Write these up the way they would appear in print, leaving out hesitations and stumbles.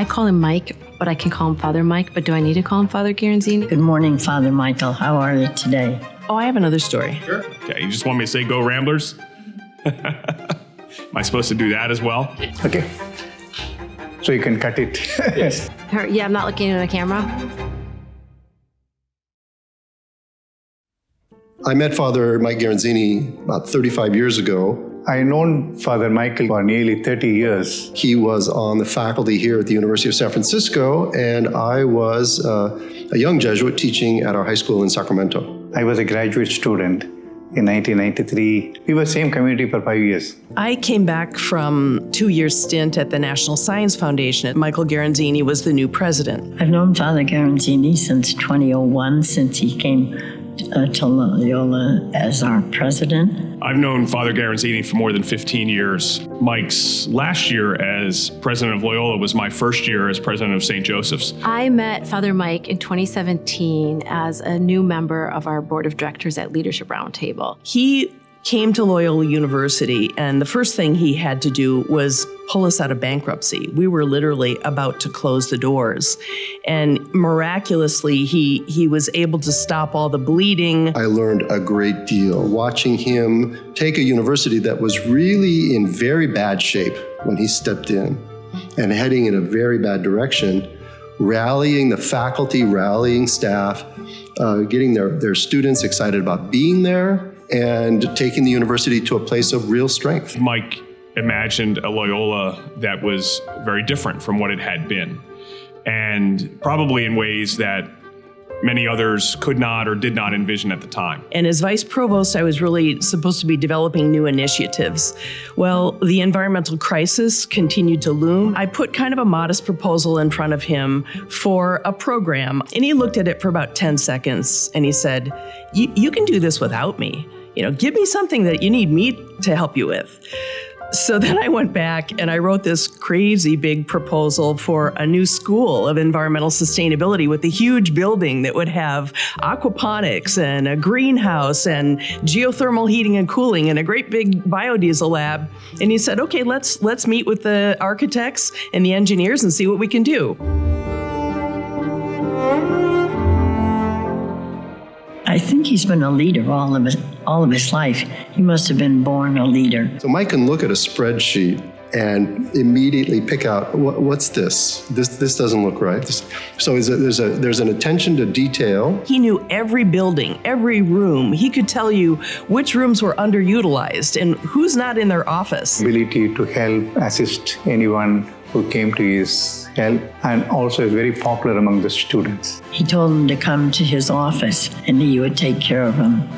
I call him Mike, but I can call him Father Mike. But do I need to call him Father Garanzini? Good morning, Father Michael. How are you today? Oh, I have another story. Sure. Okay, you just want me to say go Ramblers? Am I supposed to do that as well? Okay. So you can cut it. Yes. Yeah, I'm not looking at the camera. I met Father Mike Garanzini about 35 years ago. I known Father Michael for nearly 30 years. He was on the faculty here at the University of San Francisco, and I was a young Jesuit teaching at our high school in Sacramento. I was a graduate student in 1993. We were same community for 5 years. I came back from 2-year stint at the National Science Foundation. Michael Garanzini was the new president. I've known Father Garanzini since 2001, since he came to Loyola as our president. I've known Father Garanzini for more than 15 years. Mike's last year as president of Loyola was my first year as president of St. Joseph's. I met Father Mike in 2017 as a new member of our board of directors at Leadership Roundtable. He came to Loyola University, and the first thing he had to do was pull us out of bankruptcy. We were literally about to close the doors. And miraculously, he was able to stop all the bleeding. I learned a great deal watching him take a university that was really in very bad shape when he stepped in and heading in a very bad direction, rallying the faculty, rallying staff, getting their students excited about being there, and taking the university to a place of real strength. Mike imagined a Loyola that was very different from what it had been, and probably in ways that many others could not or did not envision at the time. And as vice provost, I was really supposed to be developing new initiatives. Well, the environmental crisis continued to loom. I put kind of a modest proposal in front of him for a program, and he looked at it for about 10 seconds, and he said, you can do this without me. Give me something that you need me to help you with. So then I went back and I wrote this crazy big proposal for a new school of environmental sustainability with a huge building that would have aquaponics and a greenhouse and geothermal heating and cooling and a great big biodiesel lab. And he said, okay, let's meet with the architects and the engineers and see what we can do. I think he's been a leader all of his life. He must have been born a leader. So Mike can look at a spreadsheet and immediately pick out, what's this? This doesn't look right. So there's an attention to detail. He knew every building, every room. He could tell you which rooms were underutilized and who's not in their office. Ability to help, assist anyone who came to his help, and also is very popular among the students. He told them to come to his office and he would take care of them.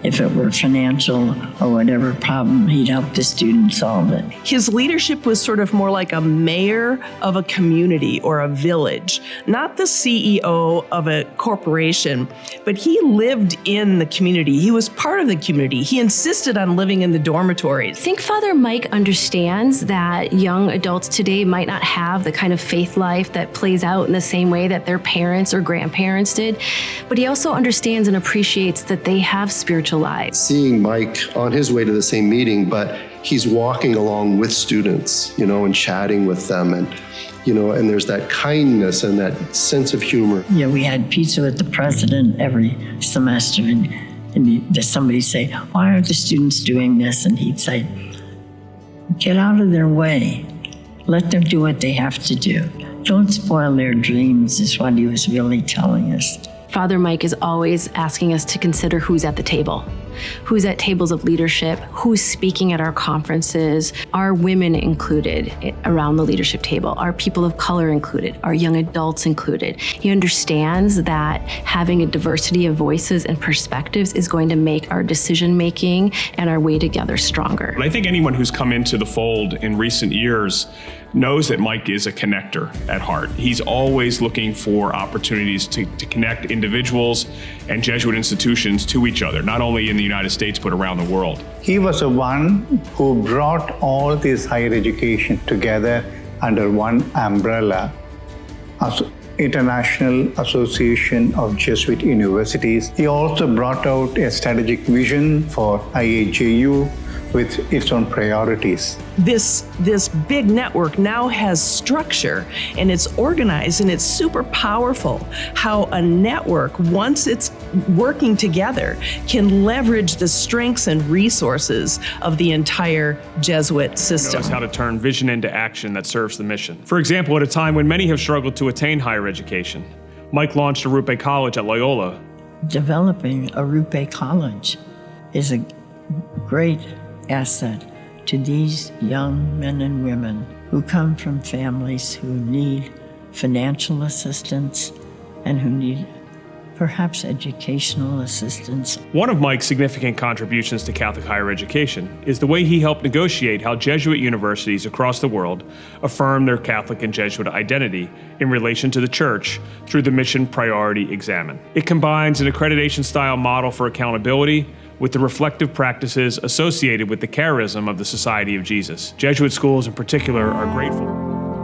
If it were financial or whatever problem, he'd help the students solve it. His leadership was sort of more like a mayor of a community or a village, not the CEO of a corporation, but he lived in the community. He was part of the community. He insisted on living in the dormitories. I think Father Mike understands that young adults today might not have the kind of faith life that plays out in the same way that their parents or grandparents did, but he also understands and appreciates that they have spiritual lives. Seeing Mike on his way to the same meeting, but he's walking along with students, and chatting with them, and there's that kindness and that sense of humor. Yeah, we had pizza with the president every semester, and somebody say, why aren't the students doing this? And he'd say, get out of their way. Let them do what they have to do. Don't spoil their dreams, is what he was really telling us. Father Mike is always asking us to consider who's at the table, who's at tables of leadership, who's speaking at our conferences, are women included around the leadership table, are people of color included, are young adults included. He understands that having a diversity of voices and perspectives is going to make our decision-making and our way together stronger. But I think anyone who's come into the fold in recent years knows that Mike is a connector at heart. He's always looking for opportunities to connect individuals and Jesuit institutions to each other, not only in the United States, but around the world. He was the one who brought all this higher education together under one umbrella. International Association of Jesuit Universities. He also brought out a strategic vision for AJCU, with its own priorities. This big network now has structure, and it's organized, and it's super powerful how a network, once it's working together, can leverage the strengths and resources of the entire Jesuit system. Knows how to turn vision into action that serves the mission. For example, at a time when many have struggled to attain higher education, Mike launched Arrupe College at Loyola. Developing Arrupe College is a great asset to these young men and women who come from families who need financial assistance and who need perhaps educational assistance. One of Mike's significant contributions to Catholic higher education is the way he helped negotiate how Jesuit universities across the world affirm their Catholic and Jesuit identity in relation to the Church through the Mission Priority Examen. It combines an accreditation-style model for accountability with the reflective practices associated with the charism of the Society of Jesus. Jesuit schools in particular are grateful.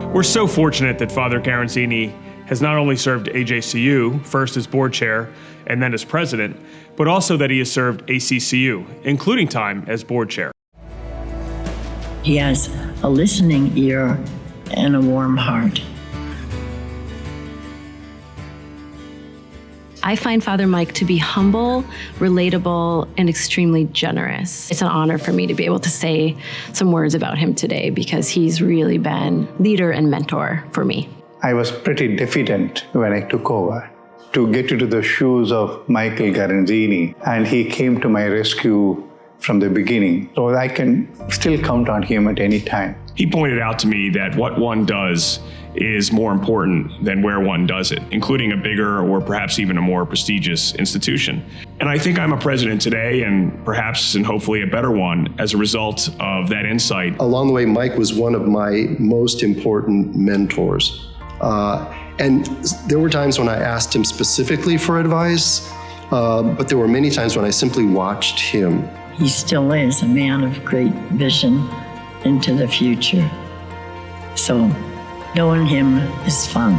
We're so fortunate that Father Garanzini has not only served AJCU, first as board chair and then as president, but also that he has served ACCU, including time as board chair. He has a listening ear and a warm heart. I find Father Mike to be humble, relatable, and extremely generous. It's an honor for me to be able to say some words about him today because he's really been leader and mentor for me. I was pretty diffident when I took over to get into the shoes of Michael Garanzini, and he came to my rescue from the beginning. So I can still count on him at any time. He pointed out to me that what one does is more important than where one does it, including a bigger or perhaps even a more prestigious institution. And I think I'm a president today, and perhaps and hopefully a better one as a result of that insight. Along the way, Mike was one of my most important mentors. And there were times when I asked him specifically for advice, but there were many times when I simply watched him. He still is a man of great vision into the future. So knowing him is fun.